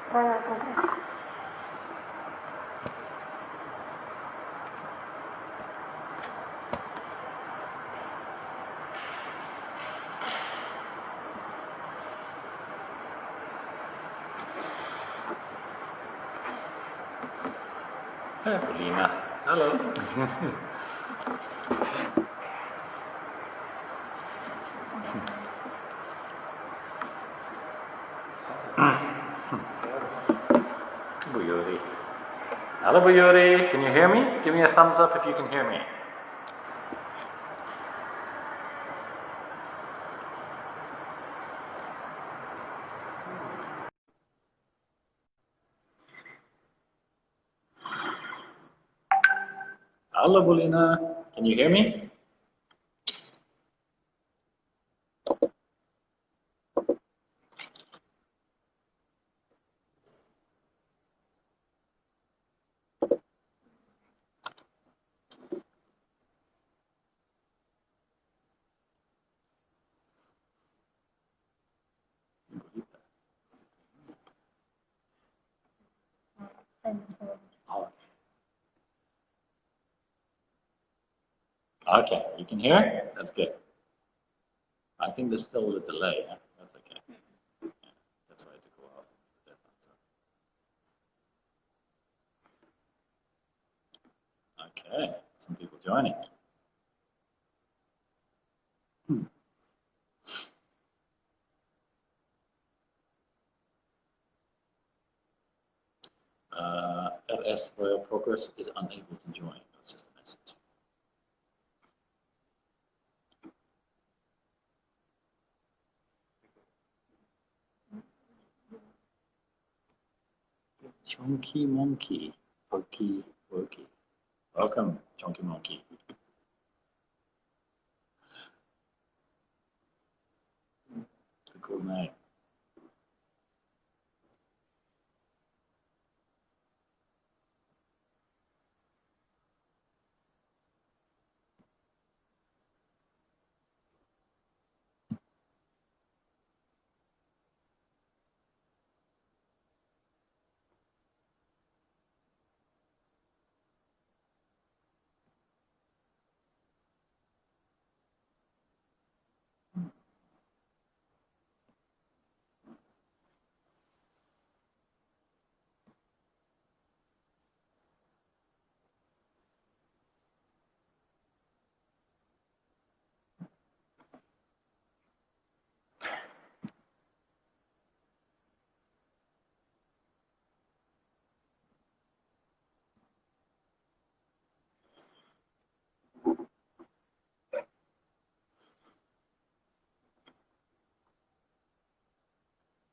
Paulina, hallo. Bu Yuri. Hello, Bu Yuri. Can you hear me? Give me a thumbs up if you can hear me. Hello, Paulina. Can you hear me? Okay, you can hear? That's good. I think there's still a delay. Huh? That's okay. Yeah, that's why it took a while. Okay, some people joining. LS Royal Progress is unable to join. That's just a message. Chunky Monkey, Pokey Wokey. Welcome, Chunky Monkey. It's a cool name.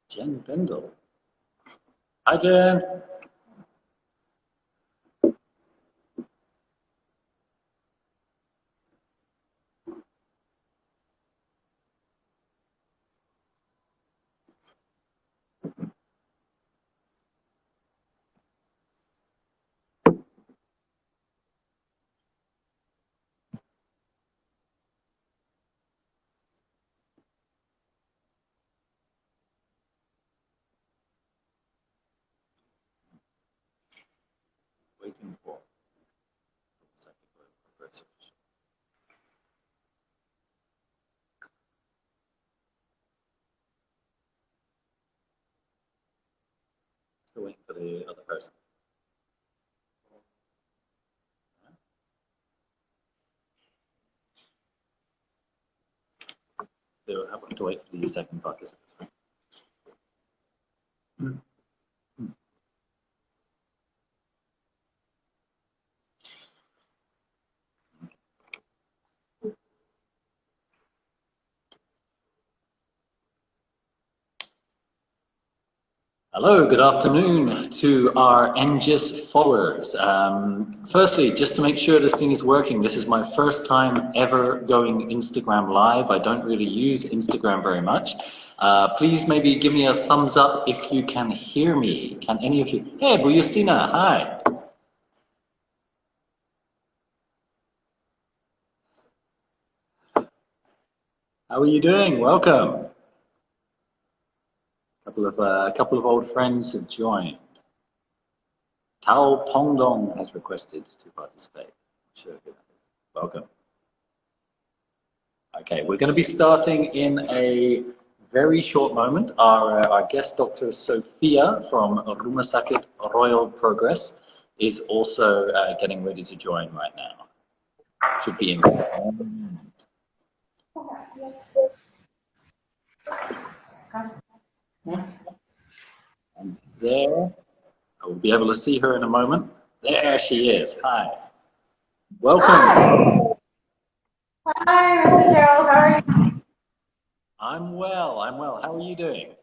Jen Bendel. Hi, Jen. Waiting for the second progressive. Still waiting for the other person. They'll have to wait for the second participant. Hello, good afternoon to our NJIS followers. Firstly, just to make sure this thing is working, this is my first time ever going Instagram live. I don't really use Instagram very much. Please maybe give me a thumbs up if you can hear me. Can any of you? Hey, Bujustina, hi. How are you doing? Welcome. A a couple of old friends have joined. Tao Pongdong has requested to participate. Sure, welcome. Okay, we're going to be starting in a very short moment. Our guest, Dr. Sophia from Rumah Sakit Royal Progress, is also getting ready to join right now. Should be in. And there, I will be able to see her in a moment. There she is. Hi. Welcome. Hi. Hi, Mr. Gerald. How are you? I'm well. I'm well. How are you doing?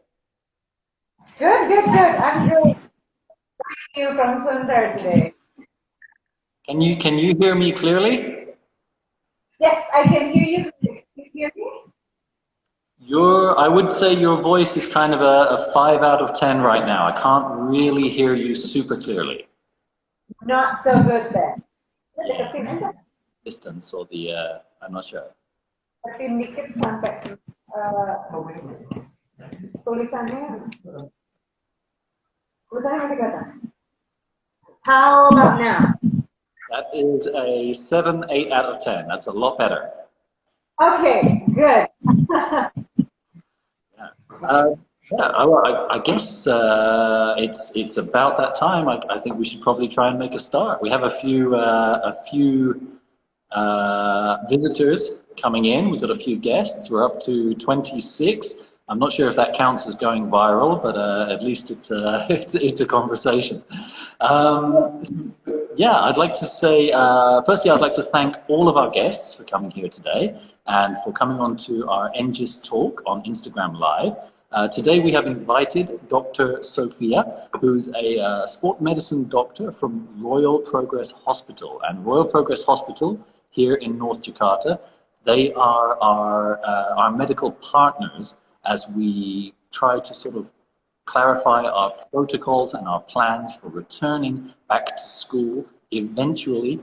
Good, good, good. I'm good. You from Sundar today. Can you hear me clearly? Yes, I can hear you. Can you hear me? I would say your voice is kind of a 5 out of 10 right now. I can't really hear you super clearly. Not so good then. Yeah. Distance or the, I'm not sure. Tapi dikit sampai tulisannya masih kelihatan. How about now? That is a 7, 8 out of 10. That's a lot better. Okay, good. I guess it's about that time. I think we should probably try and make a start. We have a few visitors coming in. We've got a few guests. We're up to 26. I'm not sure if that counts as going viral, but at least it's a conversation. Yeah, I'd like to say, firstly, I'd like to thank all of our guests for coming here today and for coming on to our NJIS talk on Instagram Live. Today we have invited Dr. Sophia, who's a sport medicine doctor from Royal Progress Hospital. And Royal Progress Hospital here in North Jakarta, they are our medical partners as we try to sort of clarify our protocols and our plans for returning back to school eventually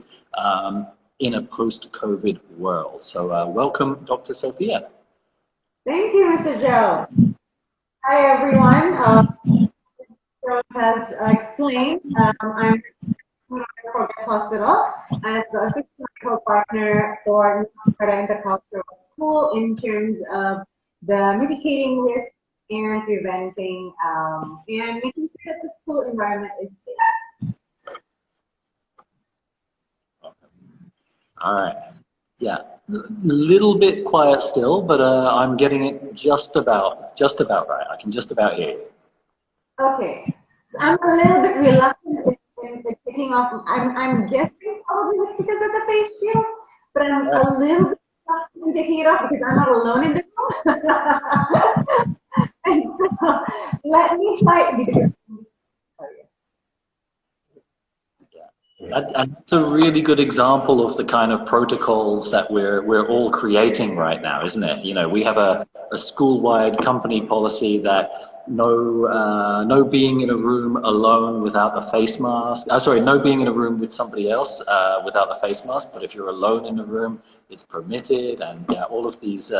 in a post-COVID world. So welcome, Dr. Sophia. Thank you, Mr. Gerald. Hi, everyone. Gerald has explained, I'm at Progress Hospital as the official medical partner for North Intercultural School in terms of the mitigating risk and preventing and making sure that the school environment is safe. All right. Yeah, a little bit quiet still, but I'm getting it just about right. I can just about hear you. Okay, so I'm a little bit reluctant in taking off. I'm guessing probably it's because of the face shield, but I'm a little bit reluctant in taking it off because I'm not alone in this room. And so let me try. That's a really good example of the kind of protocols that we're all creating right now, isn't it? You know, we have a school-wide company policy that no being in a room alone without a face mask. No being in a room with somebody else without a face mask. But if you're alone in a room, it's permitted, and yeah, all of these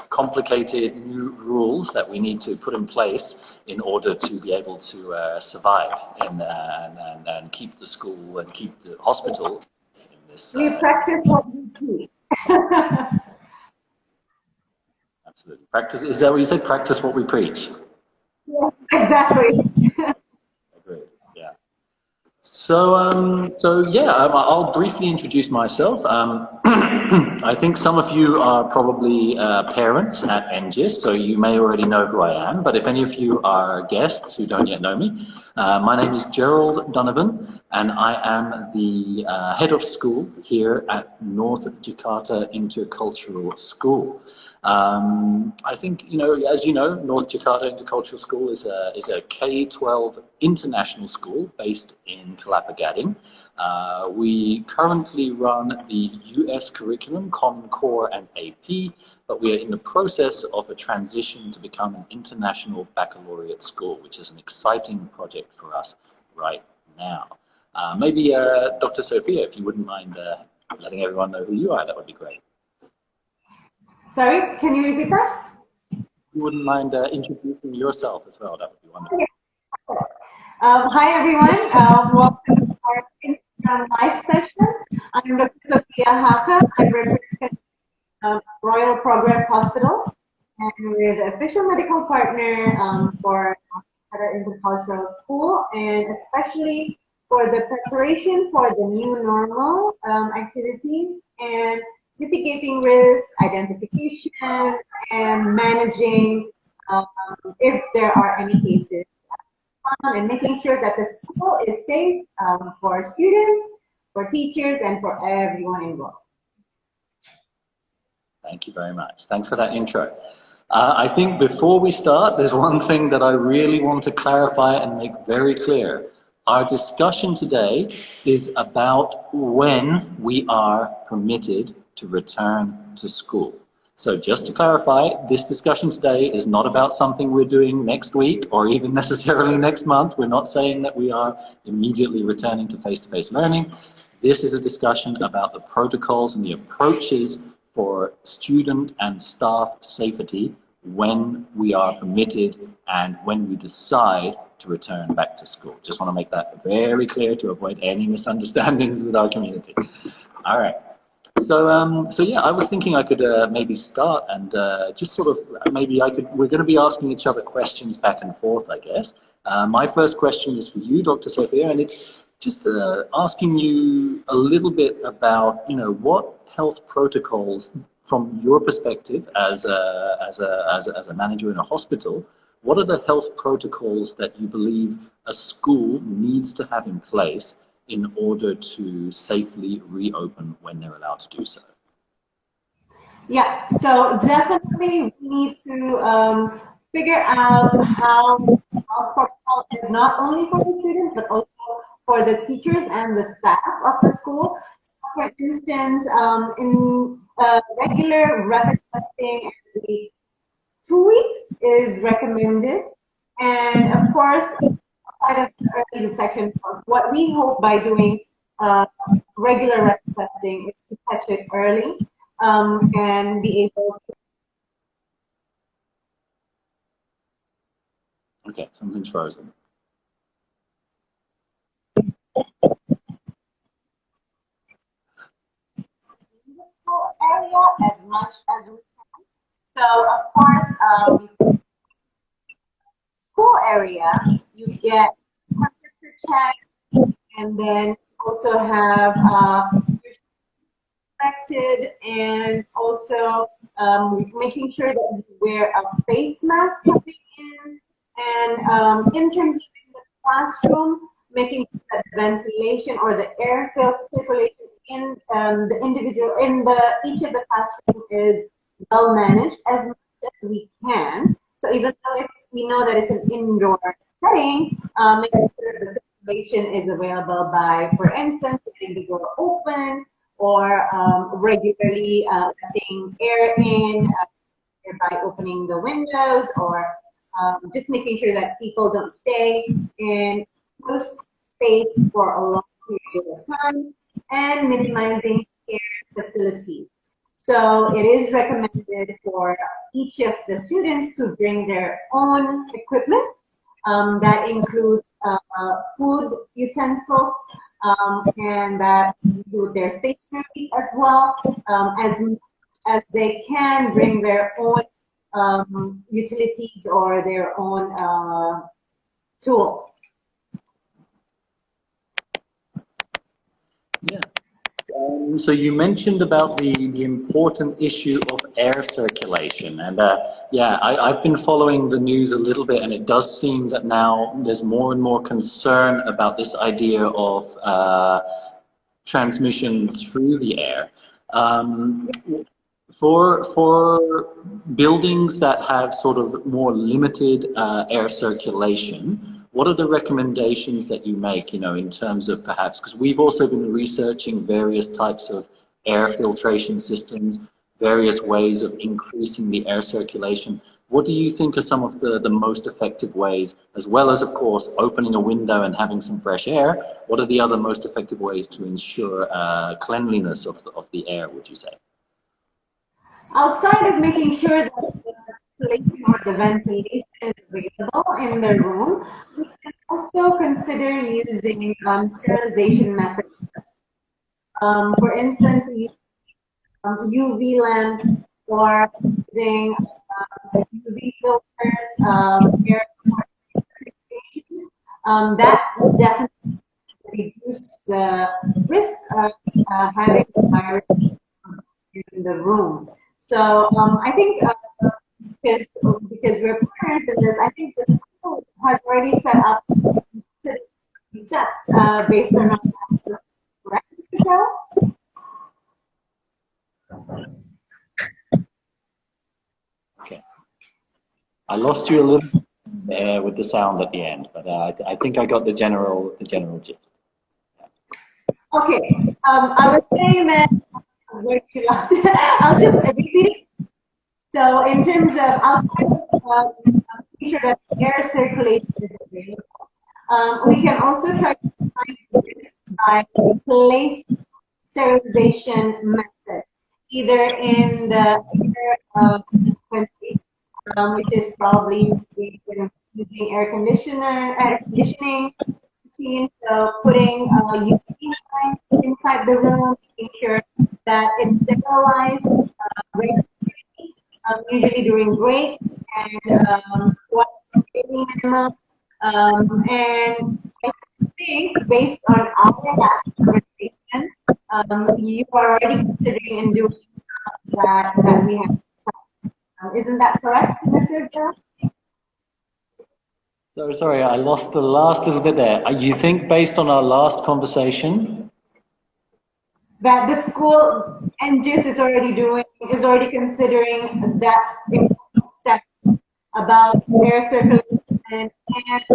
complicated new rules that we need to put in place in order to be able to survive and keep the school and keep the hospital in this. We practice what we preach. Absolutely. Practice, is that what you said? Practice what we preach. Yeah, exactly. Agreed. Yeah. So yeah, I'll briefly introduce myself. I think some of you are probably parents at NJIS, so you may already know who I am. But if any of you are guests who don't yet know me, my name is Gerald Donovan, and I am the head of school here at North Jakarta Intercultural School. I think, as you know, North Jakarta Intercultural School is a K-12 international school based in Kelapa Gading. We currently run the US curriculum, Common Core and AP, but we are in the process of a transition to become an international baccalaureate school, which is an exciting project for us right now. Maybe Dr. Sophia, if you wouldn't mind letting everyone know who you are, that would be great. Sorry, can you repeat that? you wouldn't mind introducing yourself as well, that would be wonderful. Okay. Hi everyone, welcome to our Instagram live session. I'm Dr. Sophia Hage. I represent Royal Progress Hospital, and we're the official medical partner for our intercultural school, and especially for the preparation for the new normal activities and mitigating risk, identification, and managing if there are any cases, and making sure that the school is safe for students, for teachers, and for everyone involved. Thank you very much. Thanks for that intro. I think before we start, there's one thing that I really want to clarify and make very clear. Our discussion today is about when we are permitted to return to school. So just to clarify, this discussion today is not about something we're doing next week or even necessarily next month. We're not saying that we are immediately returning to face-to-face learning. This is a discussion about the protocols and the approaches for student and staff safety when we are permitted and when we decide to return back to school. Just want to make that very clear to avoid any misunderstandings with our community. All right. So yeah, I was thinking I could maybe start and just sort of we're going to be asking each other questions back and forth, I guess. My first question is for you, Dr. Sophia, and it's just asking you a little bit about, what health protocols, from your perspective as a manager in a hospital, what are the health protocols that you believe a school needs to have in place in order to safely reopen when they're allowed to do so? Yeah, so definitely we need to figure out how our protocol is not only for the students, but also for the teachers and the staff of the school. So for instance, in regular rapid testing every 2 weeks is recommended. And of course, outside of early detection, what we hope by doing regular rapid testing is to catch it early and be able to. Okay, something's frozen. In the school area as much as we can. So of course, school area, you get temperature check, and then also have affected, and also making sure that you wear a face mask coming in, and in terms of the classroom, making sure that ventilation or the air circulation in the individual, in each of the classrooms is well managed as much as we can. So even though we know that it's an indoor setting, making sure the circulation is available by, for instance, leaving the door open, or regularly letting air in by opening the windows, or just making sure that people don't stay in close space for a long period of time, and minimizing scare facilities. So it is recommended for each of the students to bring their own equipment. That includes food utensils, and that include their stationery as well, as they can bring their own utilities or their own tools. Yeah. So you mentioned about the important issue of air circulation, and yeah, I've been following the news a little bit, and it does seem that now there's more and more concern about this idea of transmission through the air. For buildings that have sort of more limited air circulation, what are the recommendations that you make, in terms of perhaps, because we've also been researching various types of air filtration systems, various ways of increasing the air circulation. What do you think are some of the most effective ways, as well as, of course, opening a window and having some fresh air? What are the other most effective ways to ensure cleanliness of the air, would you say? Outside of making sure that the circulation or the ventilation is available in the room, we can also consider using sterilization methods. For instance, UV lamps or using UV filters, air purification. That would definitely reduce the risk of having the virus in the room. So I think because we're partners in this, I think the school has already set up steps based on our correct, Mr. Joe? Okay. I lost you a little with the sound at the end, but I think I got the general gist. Okay. I was saying that where you lost it. I'll just repeat it. So in terms of outside, make sure that air circulation is available. We can also try to minimize this by place sterilization method, either in the air ventilation, which is probably using air conditioning routine. So putting UV light inside the room, making sure that it's sterilized regularly, usually during breaks and once daily minimum. And I think based on our last conversation, you are already considering and doing that we have. Isn't that correct, Mr. Joe? So sorry, I lost the last little bit there. You think based on our last conversation that the school NJIS is already considering that important step about air circulation and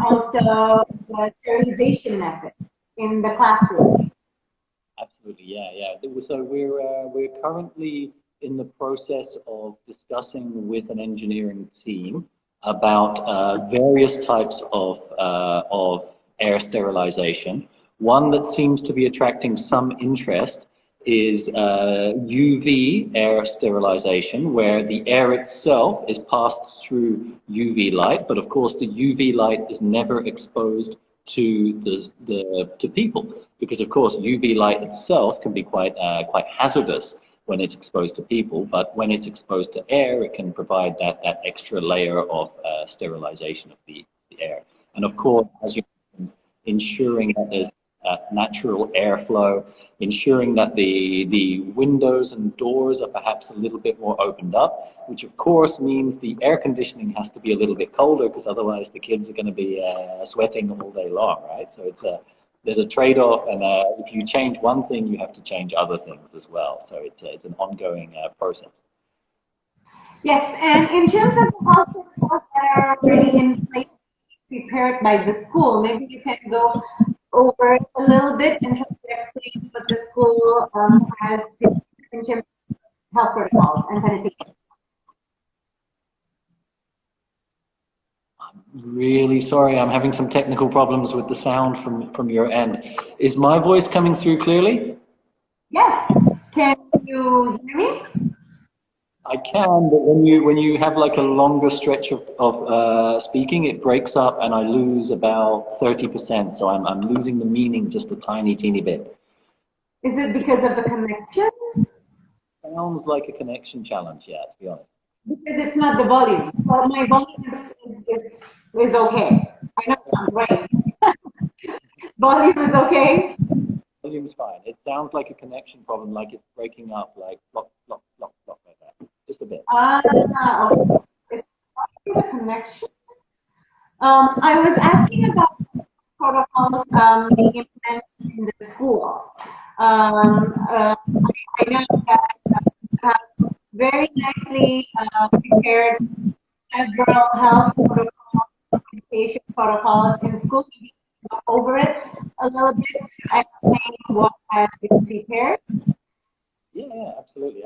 also the sterilization method in the classroom. Absolutely, yeah. So we're currently in the process of discussing with an engineering team about various types of air sterilization. One that seems to be attracting some interest is UV air sterilization, where the air itself is passed through UV light, but of course the UV light is never exposed to to people, because of course UV light itself can be quite hazardous when it's exposed to people, but when it's exposed to air, it can provide that extra layer of sterilization of the air. And of course, as you mentioned, ensuring that there's natural airflow, ensuring that the windows and doors are perhaps a little bit more opened up, which of course means the air conditioning has to be a little bit colder, because otherwise the kids are going to be sweating all day long, right? So there's a trade-off, and if you change one thing, you have to change other things as well. So it's an ongoing process. Yes, and in terms of the health protocols that are already in place, prepared by the school, maybe you can go over it a little bit and try to explain what the school has in terms of health protocols and sanitation. I'm really sorry, I'm having some technical problems with the sound from your end. Is my voice coming through clearly? Yes. Can you hear me? I can, but when you have like a longer stretch of speaking, it breaks up and I lose about 30%. So I'm losing the meaning just a teeny bit. Is it because of the connection? Sounds like a connection challenge, yeah, to be honest. Because it's not the volume. So my volume is okay. I know it's not great. Volume is okay. Volume's fine. It sounds like a connection problem, like it's breaking up, like flop, flop, flop, flop, like that. Just a bit. Okay. It's the connection. I was asking about protocols being implemented in the school. I know that you have very nicely prepared several health protocols, communication protocols in school. Maybe go over it a little bit to explain what has been prepared. Yeah, absolutely.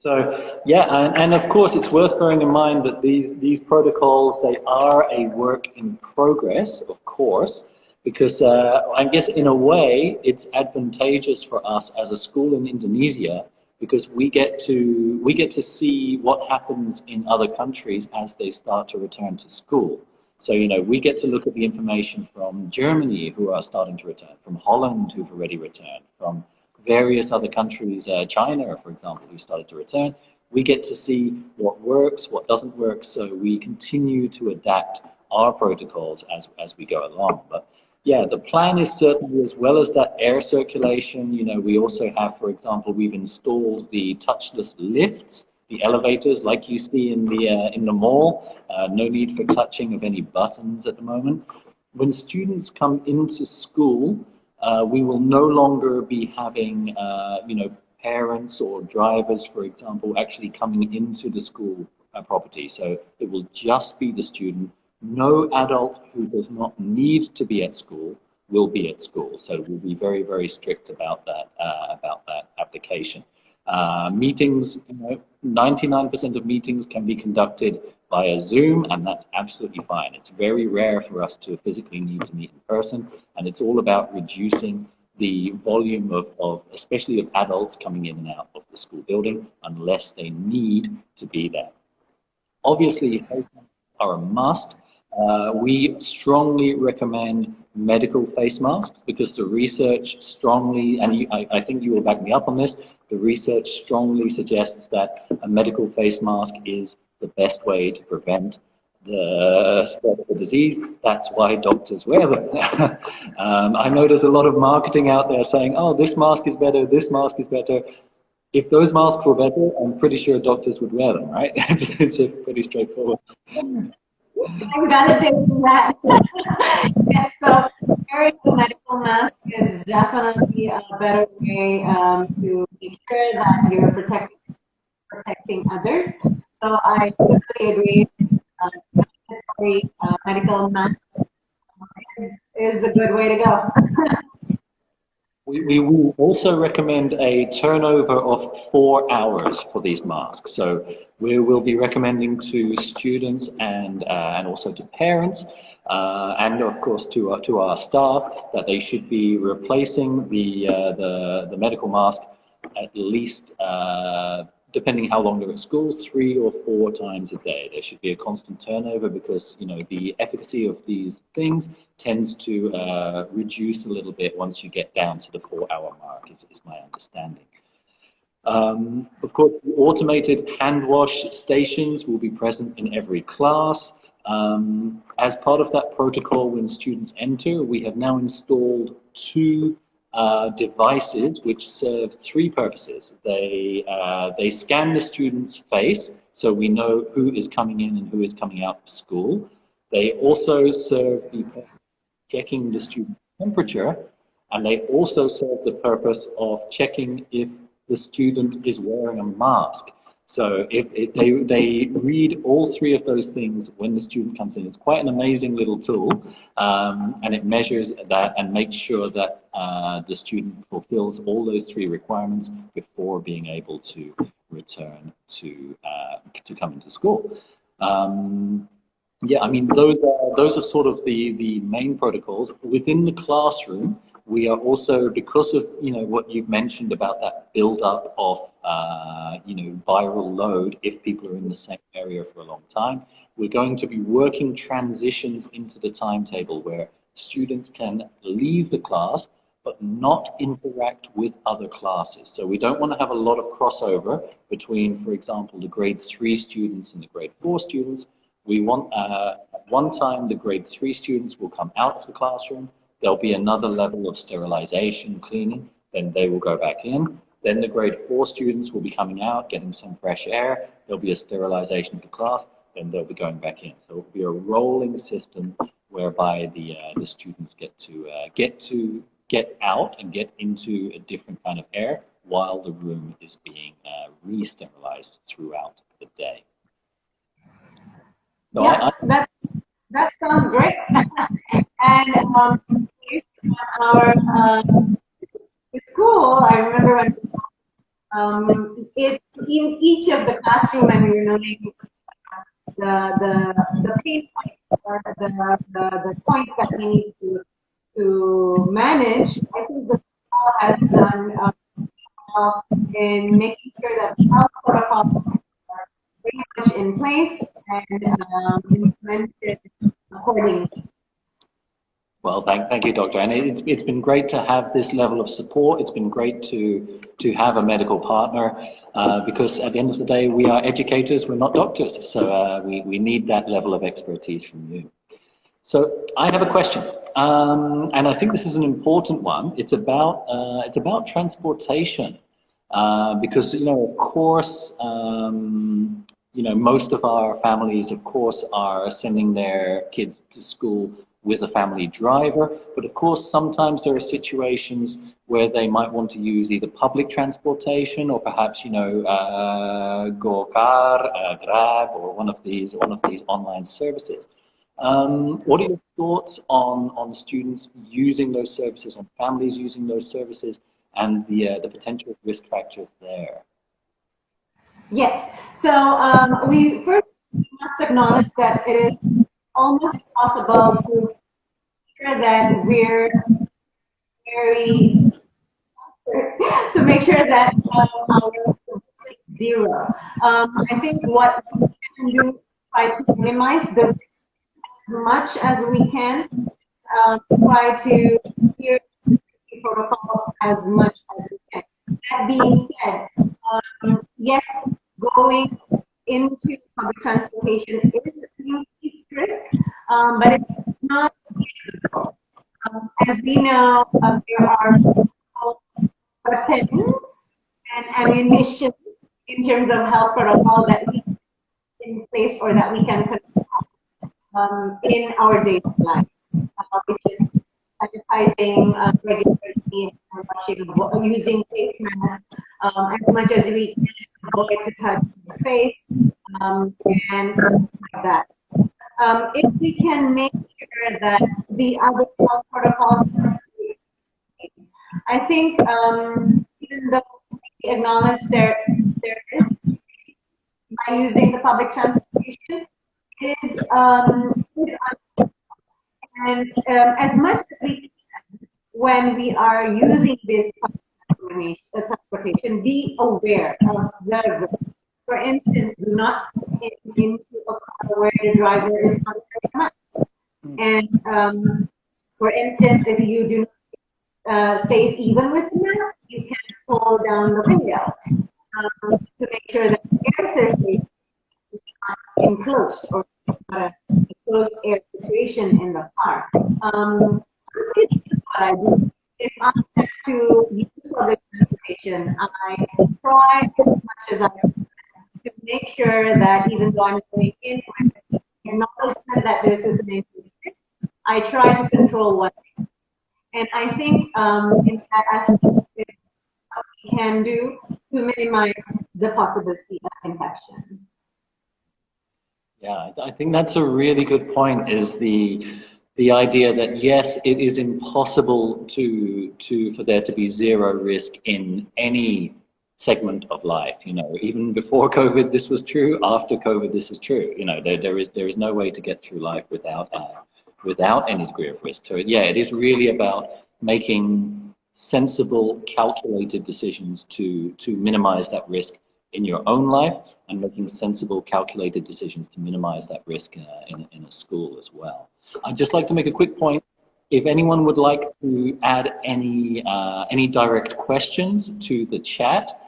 So, yeah, and of course, it's worth bearing in mind that these protocols, they are a work in progress, of course, because I guess in a way, it's advantageous for us as a school in Indonesia, because we get to see what happens in other countries as they start to return to school. So, you know, we get to look at the information from Germany, who are starting to return, from Holland, who've already returned, from various other countries, China, for example, who started to return. We get to see what works, what doesn't work, so we continue to adapt our protocols as we go along. But yeah, the plan is certainly, as well as that air circulation, you know, we also have, for example, we've installed the touchless lifts, the elevators like you see in the mall. No need for touching of any buttons at the moment. When students come into school, we will no longer be having, you know, parents or drivers, for example, actually coming into the school property. So it will just be the student. No adult who does not need to be at school will be at school. So we'll be very, very strict about that application. Meetings, you know, 99% of meetings can be conducted via Zoom, and that's absolutely fine. It's very rare for us to physically need to meet in person, and it's all about reducing the volume of especially of adults coming in and out of the school building unless they need to be there. Obviously, face masks are a must. We strongly recommend medical face masks because the research strongly, and I think you will back me up on this, the research strongly suggests that a medical face mask is the best way to prevent the spread of the disease. That's why doctors wear them. I know there's a lot of marketing out there saying, oh, this mask is better, this mask is better. If those masks were better, I'm pretty sure doctors would wear them, right? It's pretty straightforward. I'm validating that. Yes, so wearing a medical mask is definitely a better way to make sure that you're protecting others. So I totally agree. Medical mask is a good way to go. We will also recommend a turnover of 4 hours for these masks. So we will be recommending to students and also to parents and of course to our staff that they should be replacing the medical mask at least depending how long they're at school, 3 or 4 times a day. There should be a constant turnover because, you know, the efficacy of these things tends to reduce a little bit once you get down to the 4-hour mark, is my understanding. Of course, the automated hand wash stations will be present in every class. As part of that protocol, when students enter, we have now installed 2 devices which serve 3 purposes. They scan the student's face, so we know who is coming in and who is coming out of school. They also serve the purpose of checking the student's temperature, and they also serve the purpose of checking if the student is wearing a mask. So if they read all 3 of those things when the student comes in. It's quite an amazing little tool, and it measures that and makes sure that the student fulfills all those 3 requirements before being able to return to come into school. Yeah, I mean, those are sort of the main protocols. Within the classroom, we are also, because of, you know, what you've mentioned about that build-up of, you know, viral load if people are in the same area for a long time, we're going to be working transitions into the timetable where students can leave the class but not interact with other classes. So we don't want to have a lot of crossover between, for example, the grade 3 students and the grade 4 students. We want, at one time, the grade 3 students will come out of the classroom. There'll be another level of sterilization, cleaning, then they will go back in. Then the grade 4 students will be coming out, getting some fresh air. There'll be a sterilization of the class, then they'll be going back in. So it will be a rolling system whereby the students get get out and get into a different kind of air while the room is being re-sterilized throughout the day. So yeah, that sounds great. And based on our school, I remember when in each of the classroom, and we were noting the pain points or the points that we need to manage. I think the school has done in making sure that the health protocols are very much in place and implemented accordingly. Well, thank you, Doctor. And it's been great to have this level of support. It's been great to have a medical partner because at the end of the day, we are educators, we're not doctors. So we need that level of expertise from you. So I have a question, and I think this is an important one. It's about transportation because, you know, of course, you know, most of our families, of course, are sending their kids to school with a family driver, but of course sometimes there are situations where they might want to use either public transportation or perhaps, you know, GoCar, Grab, or one of these online services. What are your thoughts on students using those services, on families using those services, and the potential risk factors there? Yes. So we first must acknowledge that it is almost impossible to ensure that we're very to make sure that our risk is zero. I think what we can do is try to minimize the risk as much as we can. Try to adhere to the protocol as much as we can. That being said, yes, going into public transportation is an increased risk, but it's not difficult. As we know, there are weapons and ammunition in terms of health protocol that we can in place or that we can control in our daily life, which is sanitizing regularly and washing, using face masks as much as we can, avoid to touch the face and stuff like that. If we can make sure that the other health protocols are safe, I think even though we acknowledge there is by using the public transportation is and as much as we can when we are using this public transportation, be aware of the risk. For instance, do not step into a car where the driver is not wearing a mask. And for instance, if you do not safe even with the mask, you can pull down the window to make sure that the air circulation is not enclosed or it's not a closed air situation in the car. This is what I do. If I have to use public transportation, I try as much as I can to make sure that even though I'm going in with acknowledgement that this is an increased risk, I try to control what I can. And I think in that aspect, what we can do to minimize the possibility of infection. Yeah, I think that's a really good point, is the idea that yes, it is impossible for there to be zero risk in any segment of life. You know, even before COVID this was true, after COVID this is true. You know, there is no way to get through life without any degree of risk. So yeah, it is really about making sensible, calculated decisions to minimize that risk in your own life, and making sensible, calculated decisions to minimize that risk in a school as well. I'd just like to make a quick point. If anyone would like to add any direct questions to the chat,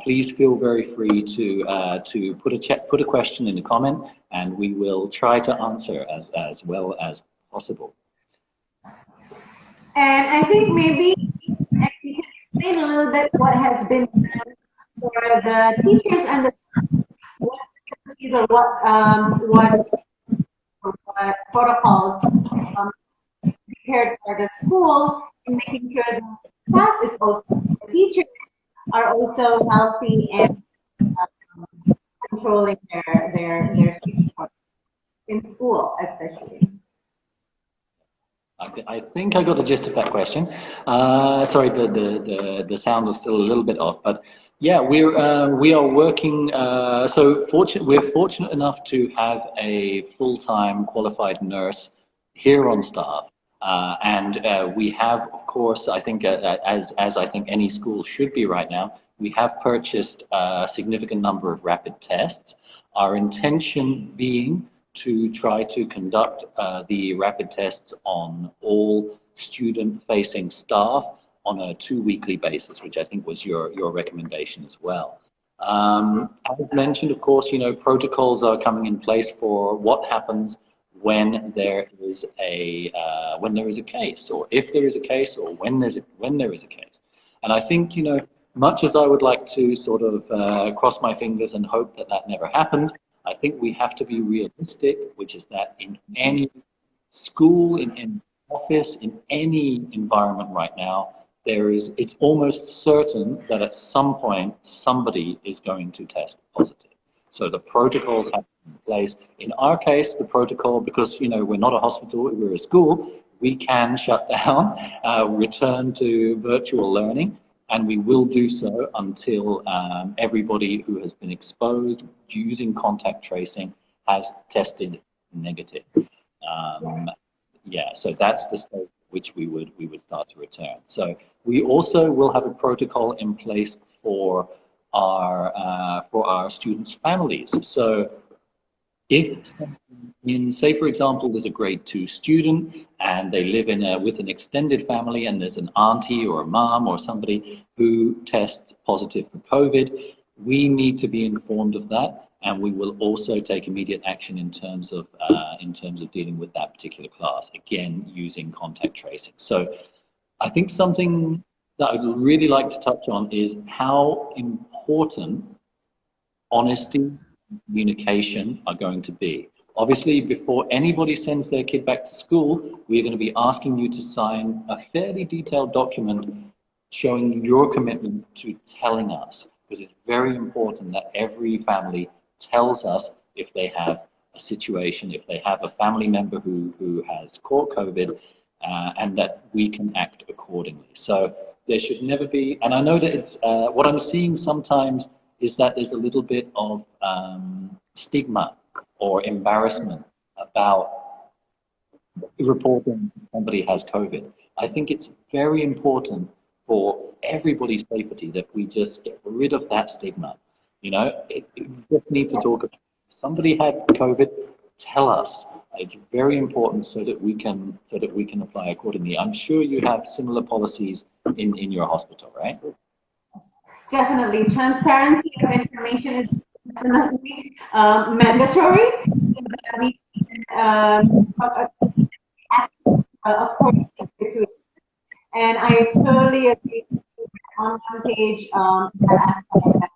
please feel very free to put a question in the comment, and we will try to answer as well as possible. And I think maybe we can explain a little bit what has been done for the teachers and the staff, what strategies or what protocols prepared for the school, and making sure the staff is also, the teachers are also healthy and controlling their safety in school, especially. I think I got the gist of that question. Sorry, the sound was still a little bit off, but yeah, we are working. So we're fortunate enough to have a full-time qualified nurse here on staff, and we have, of course, I think as I think any school should be right now, we have purchased a significant number of rapid tests. Our intention being to try to conduct the rapid tests on all student-facing staff on a 2-weekly basis, which I think was your recommendation as well. As mentioned, of course, protocols are coming in place for what happens when there is a case, or if there is a case, or when there is a case. And I think, much as I would like to sort of cross my fingers and hope that that never happens, I think we have to be realistic, which is that in any school, in any office, in any environment right now, it's almost certain that at some point somebody is going to test positive. So the protocols have to be in place. In our case, the protocol, because we're not a hospital, we're a school, we can shut down, return to virtual learning, and we will do so until everybody who has been exposed using contact tracing has tested negative. Yeah, so that's the stage which we would start to return. So we also will have a protocol in place for our students' families. So if say for example there's a grade 2 student and they live with an extended family, and there's an auntie or a mom or somebody who tests positive for COVID, we need to be informed of that, and we will also take immediate action in terms of dealing with that particular class, again using contact tracing. So I think something that I'd really like to touch on is how important honesty and communication are going to be. Obviously, before anybody sends their kid back to school, we're going to be asking you to sign a fairly detailed document showing your commitment to telling us, because it's very important that every family tells us if they have a situation, if they have a family member who has caught COVID, and that we can act accordingly. So there should never be, and I know that it's, what I'm seeing sometimes is that there's a little bit of stigma or embarrassment about reporting somebody has COVID. I think it's very important for everybody's safety that we just get rid of that stigma. We just need to talk about it. If somebody had COVID, tell us. It's very important so that we can apply accordingly. I'm sure you have similar policies in your hospital, right? Definitely. Transparency of information is definitely mandatory, so that we can act according to the situation. And I totally agree on one page that aspect, that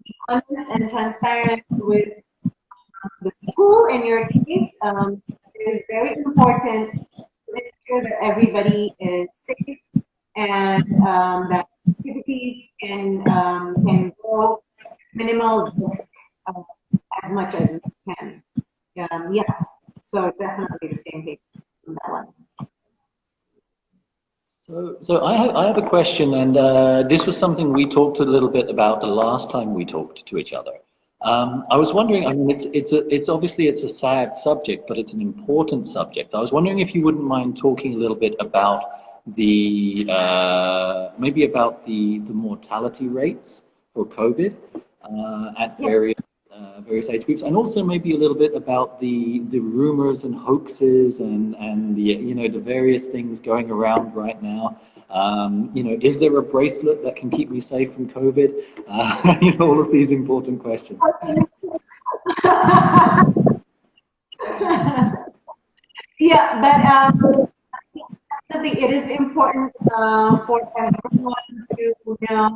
be honest and transparent with the school. In your case, it is very important to make sure that everybody is safe, and that activities can go minimal risk as much as we can. Yeah, so definitely the same page on that one. So I have a question, and this was something we talked a little bit about the last time we talked to each other. I was wondering, I mean, it's obviously a sad subject, but it's an important subject. I was wondering if you wouldn't mind talking a little bit about the maybe about the mortality rates for COVID at various age groups, and also maybe a little bit about the rumors and hoaxes and the the various things going around right now. Is there a bracelet that can keep me safe from COVID? All of these important questions. Yeah, but definitely it is important for everyone to know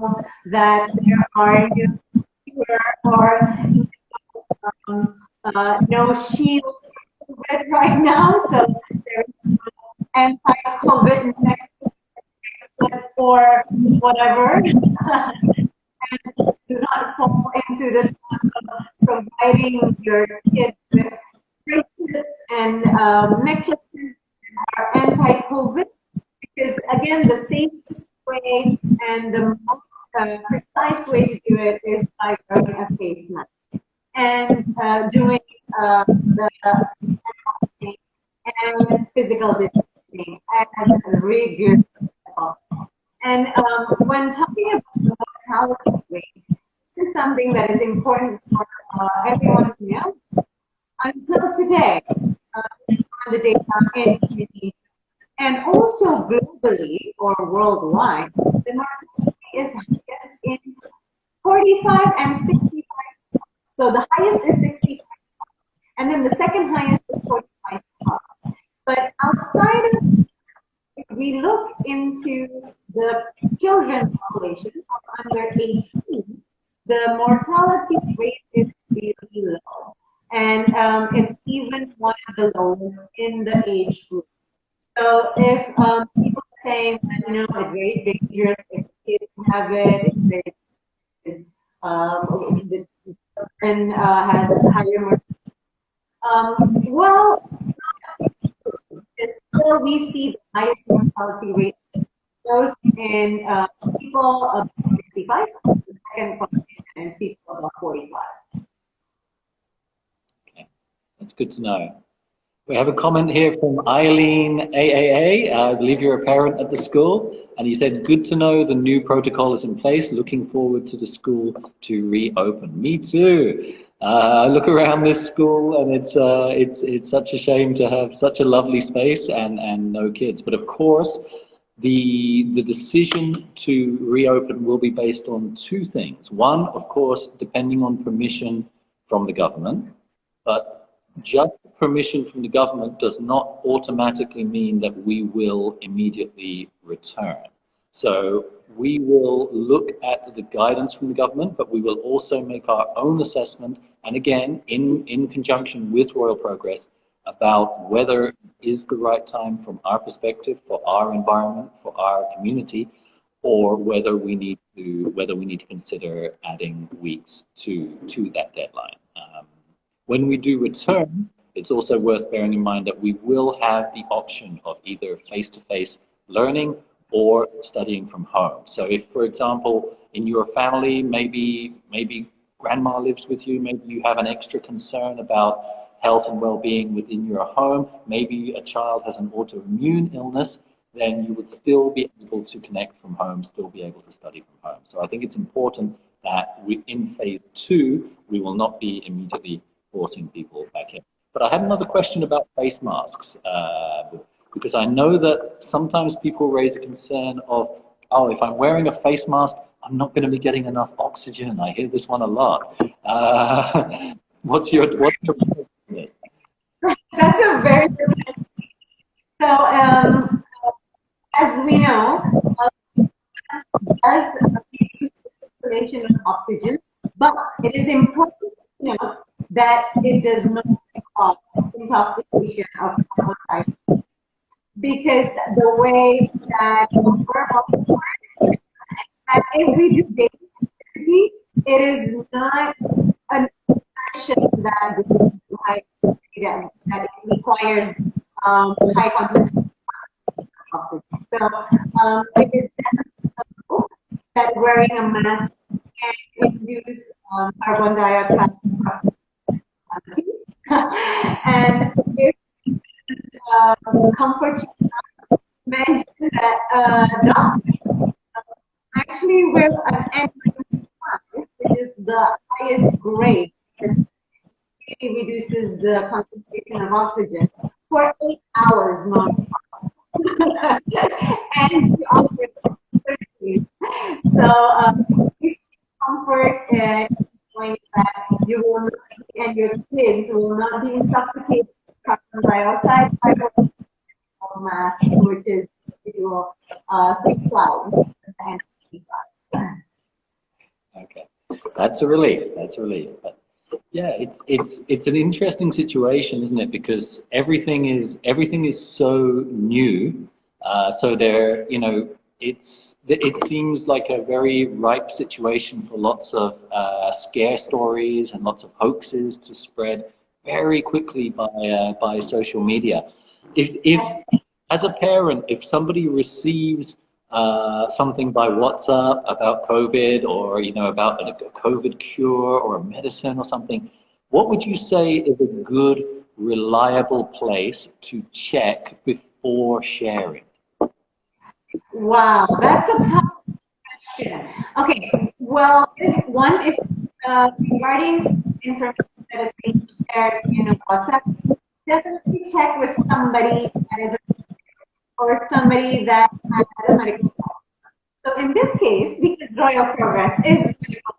that there are no shield right now, so there's no anti-COVID or whatever. And do not fall into the trap of providing your kids with bracelets and necklaces that are anti-COVID, because again, the safest way and the most precise way to do it is by wearing a face mask and doing the and physical distancing as rigorous as possible. And when talking about mortality rate. This is something that is important for everyone to know. Until today, the data in Indonesia and also globally or worldwide, the mortality is highest in 45 and 65. So the highest is 65, and then the second highest is 45. But outside of, if we look into the children population of under 18, the mortality rate is really low. And it's even one of the lowest in the age group. So if people are saying that, you know, it's very dangerous if kids have it, the children has higher mortality. Well, still we see the highest mortality rate those in people above 65, the second population is people above 45. Okay, that's good to know. We have a comment here from Eileen AAA. I believe you're a parent at the school, and you said, good to know the new protocol is in place. Looking forward to the school to reopen. Me too. I look around this school, and it's such a shame to have such a lovely space and no kids. But of course, the decision to reopen will be based on two things. One, of course, depending on permission from the government, but just permission from the government does not automatically mean that we will immediately return. So we will look at the guidance from the government, but we will also make our own assessment, and again, in conjunction with Royal Progress, about whether it is the right time from our perspective, for our environment, for our community, or whether we need to consider adding weeks to that deadline. When we do return, it's also worth bearing in mind that we will have the option of either face-to-face learning or studying from home. So if, for example, in your family, maybe grandma lives with you, maybe you have an extra concern about health and well-being within your home, maybe a child has an autoimmune illness, then you would still be able to connect from home, still be able to study from home. So I think it's important that in phase 2, we will not be immediately forcing people back in. But I had another question about face masks, because I know that sometimes people raise a concern of, oh, if I'm wearing a face mask, I'm not going to be getting enough oxygen. I hear this one a lot. What's your opinion? That's a very good question. So, as we know, does reduce the circulation of oxygen, but it is important to know that it does not cause intoxication of carbon dioxide, because the way that our body works, that if we do daily activity, it is not an action that it requires high concentration of oxygen. So it is definitely that wearing a mask can induce carbon dioxide and if comfort mentioned that doctors actually will an N95, which is the highest grade, because it reduces the concentration of oxygen for 8 hours non-stop. And we offer surgeries. So this comfort and knowing that you will not be, and your kids will not be intoxicated with carbon dioxide by a mask, which is individual 3 clouds and 5. Okay, that's a relief. That's a relief. But yeah, it's an interesting situation, isn't it? Because everything is so new. So there, you know, it seems like a very ripe situation for lots of scare stories and lots of hoaxes to spread very quickly by social media. If as a parent, if somebody receives something by WhatsApp about COVID, or about a COVID cure or a medicine or something, what would you say is a good, reliable place to check before sharing? Wow, that's a tough question. Okay, Well, if it's regarding information that is being shared in a WhatsApp, definitely check with somebody that is or somebody that has a medical. So in this case, because Royal Progress is medical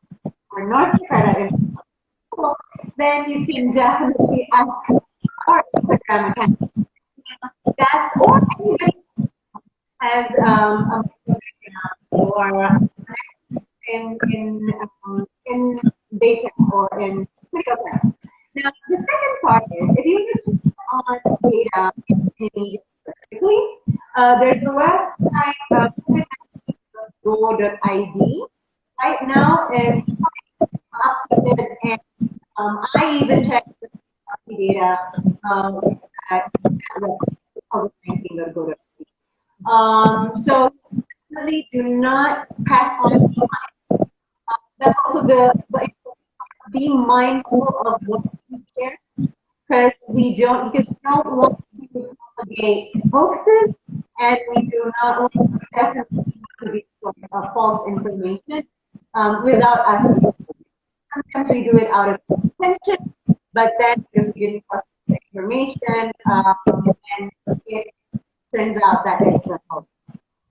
or North Dakota is medical, then you can definitely ask our Instagram account. That's or anybody has a medical background or in data or in medical science. Now, the second part is if you want to check on data in Indonesia specifically, there's a website, covid19.go.id. Right now is updated, and I even checked the data at covid19.go.id. So definitely do not pass on. That's also the be mindful of what we share because we don't want to propagate hoaxes and we do not want to definitely to be source of false information without us. Sometimes we do it out of intention, but then because we didn't trust the information, and it turns out that it's a hoax.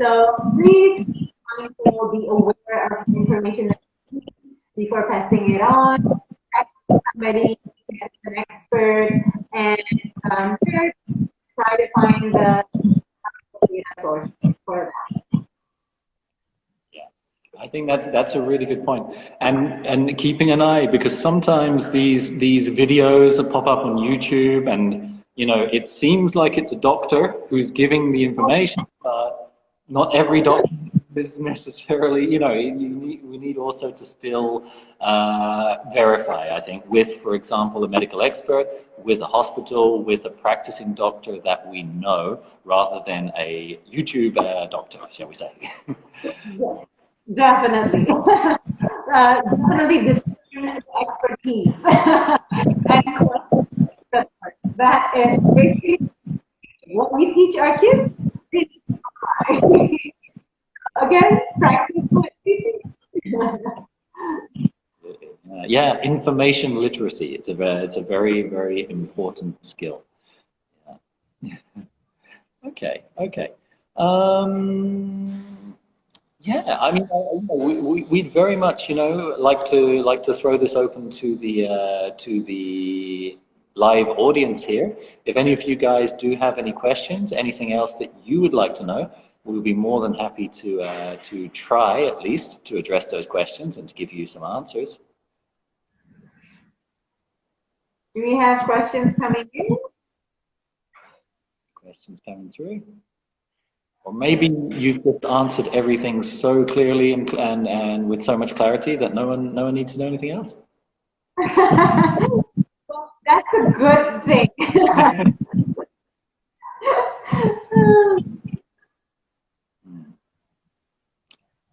So please be mindful, be aware of the information that you need before passing it on. Check with somebody, check with an expert, and third, try to find the data sources for that. I think that's a really good point, and keeping an eye, because sometimes these videos that pop up on YouTube, and it seems like it's a doctor who's giving the information, but not every doctor is necessarily. We need also to still verify. I think with, for example, a medical expert, with a hospital, with a practicing doctor that we know, rather than a YouTube doctor, shall we say? Yes. Definitely. Definitely discern expertise. And that is basically what we teach our kids. Again, practice what we teach. Yeah, information literacy. It's a very, very important skill. Yeah. Okay. Yeah, I mean, we'd very much, like to throw this open to the live audience here. If any of you guys do have any questions, anything else that you would like to know, we'll be more than happy to try at least to address those questions and to give you some answers. Do we have questions coming in? Questions coming through? Or maybe you've just answered everything so clearly and with so much clarity that no one needs to know anything else. Well, that's a good thing.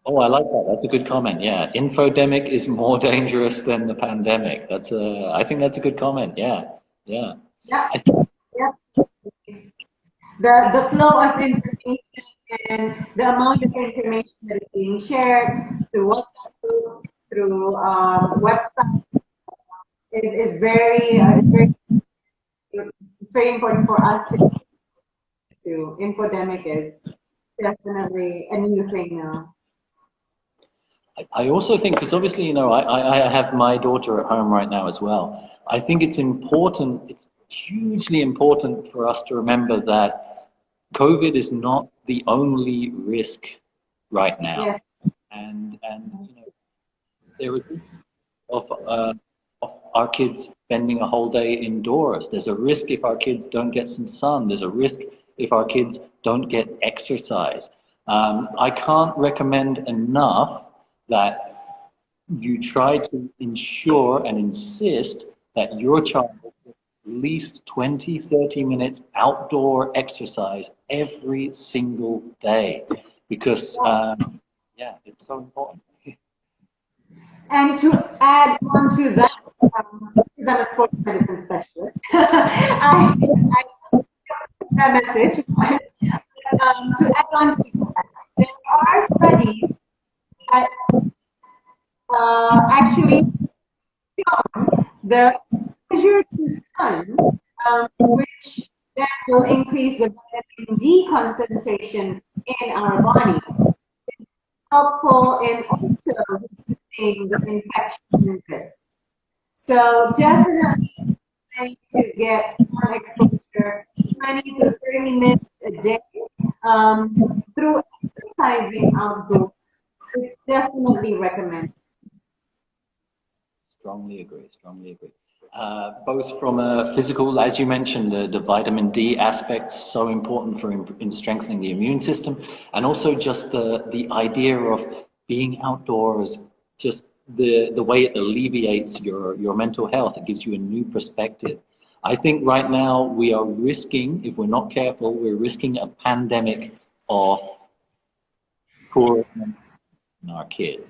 Oh, I like that. That's a good comment. Yeah, infodemic is more dangerous than the pandemic. I think that's a good comment. Yeah. Yeah. The flow of information and the amount of information that is being shared through WhatsApp group, through website is very it's very important for us to do. Infodemic is definitely a new thing now. I also think, because obviously, I have my daughter at home right now as well. I think it's important, it's hugely important for us to remember that COVID is not the only risk right now. Yes. And there is of our kids spending a whole day indoors. There's a risk if our kids don't get some sun. There's a risk if our kids don't get exercise. I can't recommend enough that you try to ensure and insist that your child gets at least 20, 30 minutes outdoor exercise every single day, because it's so important. And to add on to that, because I'm a sports medicine specialist, I that message. To add on to that, there are studies that actually shown the exposure to sun, which then will increase the vitamin D concentration in our body, helpful in also reducing the infection risk. So definitely trying to get sun exposure 20 to 30 minutes a day through exercising outdoors is definitely recommended. Strongly agree, strongly agree. Both from a physical, as you mentioned, the vitamin D aspect, so important for in strengthening the immune system, and also just the idea of being outdoors, just the way it alleviates your mental health. It gives you a new perspective. I think right now we are risking, if we're not careful, we're risking a pandemic of poor in our kids,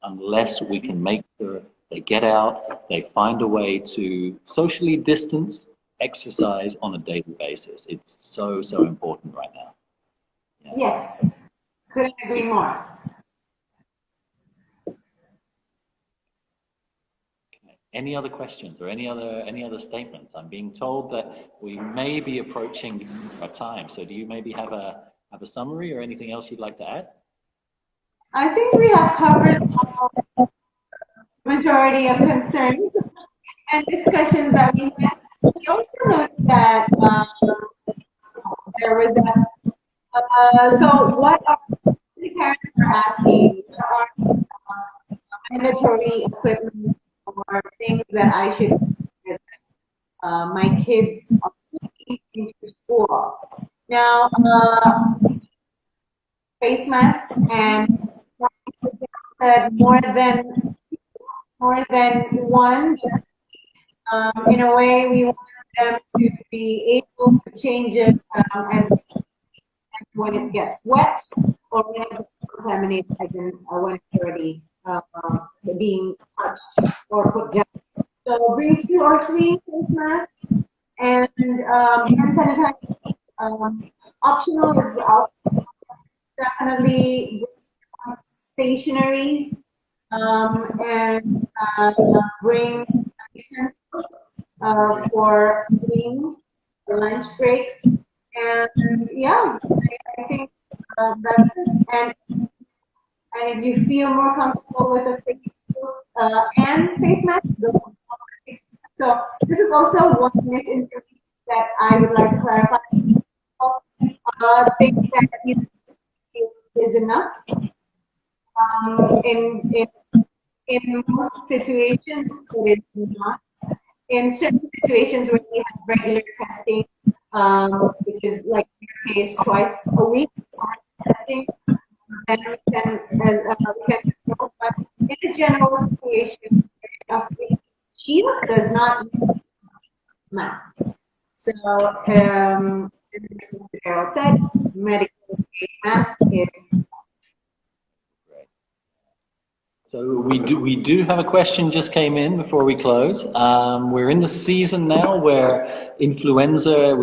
unless we can make sure they get out, they find a way to socially distance, exercise on a daily basis. It's so, so important right now. Yeah. Yes, couldn't agree more. Any other questions or any other statements? I'm being told that we may be approaching our time. So do you maybe have a summary or anything else you'd like to add? I think we have covered the majority of concerns and discussions that we had. We also noted that there was so what the parents are asking are mandatory equipment or things that I should get my kids into school. Now, face masks and more than one. In a way, we want them to be able to change it as when it gets wet or when it gets contaminated, as in when it's already being touched or put down. So bring 2 or 3 face masks and hand sanitizer. Optional is definitely stationaries and bring utensils for eating, lunch breaks, and yeah, I think that's it. And if you feel more comfortable with a face mask, go for face mask. So this is also one misinformation that I would like to clarify. Think that you is enough. In most situations, it is not. In certain situations where we have regular testing, which is like in your case twice a week testing, then we can control. But in a general situation, a face shield does not need mask. So, as Mr. Gerald said, medical grade mask is. So we do have a question just came in before we close. We're in the season now where we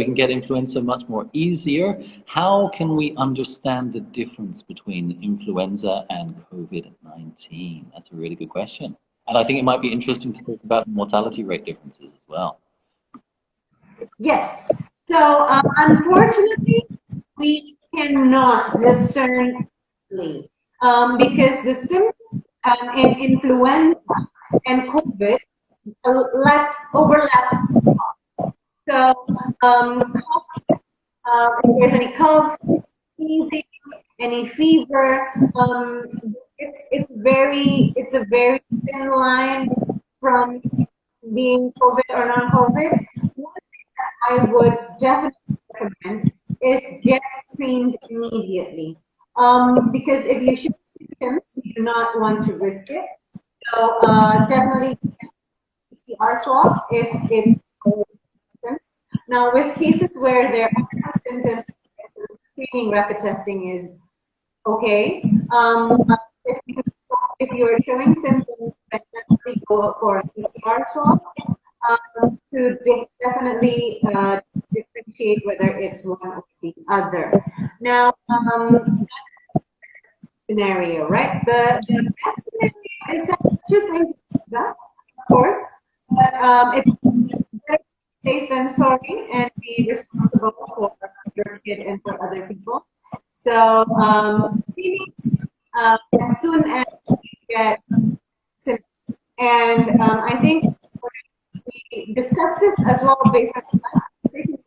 can get influenza much more easier. How can we understand the difference between influenza and COVID-19? That's a really good question. And I think it might be interesting to talk about mortality rate differences as well. Yes. So unfortunately, we cannot discern because the symptoms in influenza and COVID overlaps. So if there's any cough, sneezing, any fever, it's a very thin line from being COVID or non-COVID. One thing that I would definitely recommend is get screened immediately. Because if you show symptoms, you do not want to risk it. So definitely PCR swab if it's symptoms. Now, with cases where there are no symptoms, screening rapid testing is okay. If you're showing symptoms, then definitely go for a PCR swab to definitely differentiate whether it's one or the other. Now, that's the scenario, right? The best scenario It's not just influenza, of course, but it's better to be safe than sorry and be responsible for your kid and for other people. So, screening as soon as you get symptoms. And I think we discussed this as well based on the last conversations.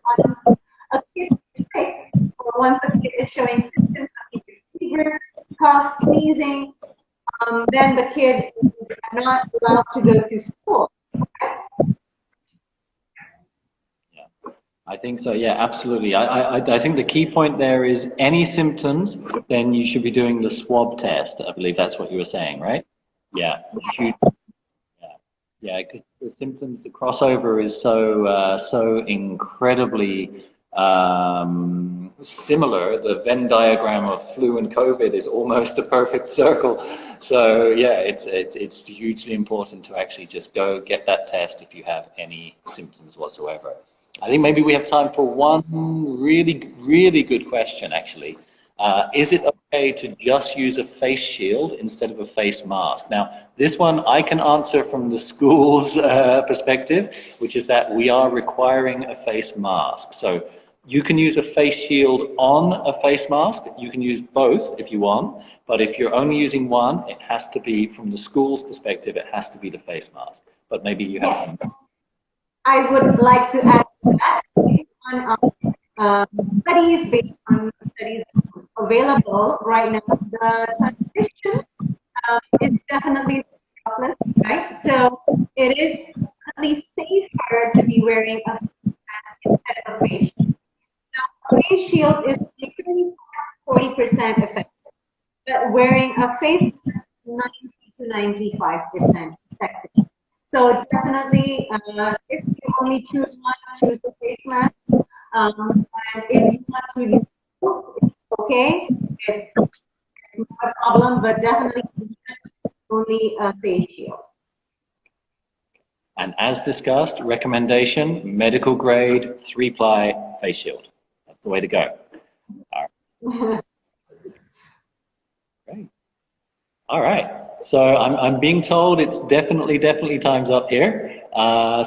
Once a kid is sick, or once a kid is showing symptoms of fever, cough, sneezing, then the kid is not allowed to go to school. Right? Yeah, I think so. Yeah, absolutely. I think the key point there is any symptoms, then you should be doing the swab test. I believe that's what you were saying, right? Yeah, huge. Yeah, because the symptoms, the crossover is so incredibly similar. The Venn diagram of flu and COVID is almost a perfect circle. So yeah, it's hugely important to actually just go get that test if you have any symptoms whatsoever. I think maybe we have time for one really good question, actually. Is it okay to just use a face shield instead of a face mask? Now, this one I can answer from the school's perspective, which is that we are requiring a face mask. So you can use a face shield on a face mask. You can use both if you want. But if you're only using one, it has to be, from the school's perspective, it has to be the face mask. But maybe you have Yes, some. I would like to add to that based on studies available right now. The transmission is definitely droplets, right? So it is definitely safer to be wearing a face mask instead of a face shield. Now, a face shield is only 40% effective, but wearing a face mask is 90 to 95% effective. So definitely, if you only choose one, choose the face mask. And if you want to use both, it's okay. It's not a problem, but definitely only a face shield. And as discussed, recommendation, medical grade, 3-ply face shield. That's the way to go. All right. Great. All right. So I'm being told it's definitely time's up here.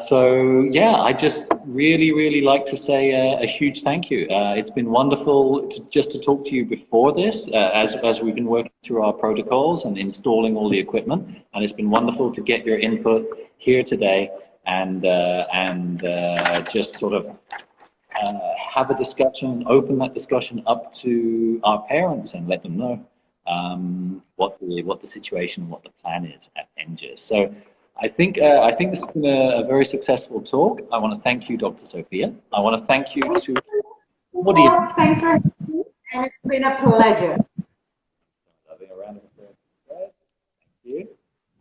So yeah, I just really like to say a huge thank you. It's been wonderful just to talk to you before this, as we've been working through our protocols and installing all the equipment. And it's been wonderful to get your input here today and just sort of have a discussion, open that discussion up to our parents and let them know what the situation, what the plan is at NJIS. So I think this has been a very successful talk. I want to thank you, Dr. Sophia. I want to thank you to audience. Thanks for having me, and it's been a pleasure. A round of applause. Thank you.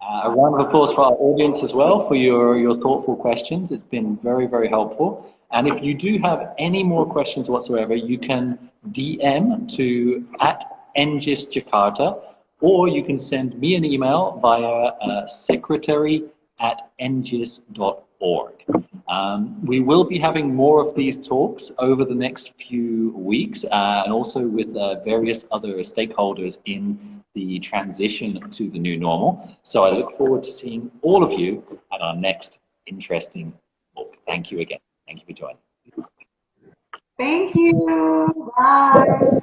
A round of applause for our audience as well for your thoughtful questions. It's been very helpful. And if you do have any more questions whatsoever, you can DM to @NJIS Jakarta, or you can send me an email via secretary@njis.org. We will be having more of these talks over the next few weeks, and also with various other stakeholders in the transition to the new normal. So I look forward to seeing all of you at our next interesting talk. Thank you again. Thank you for joining. Thank you. Bye.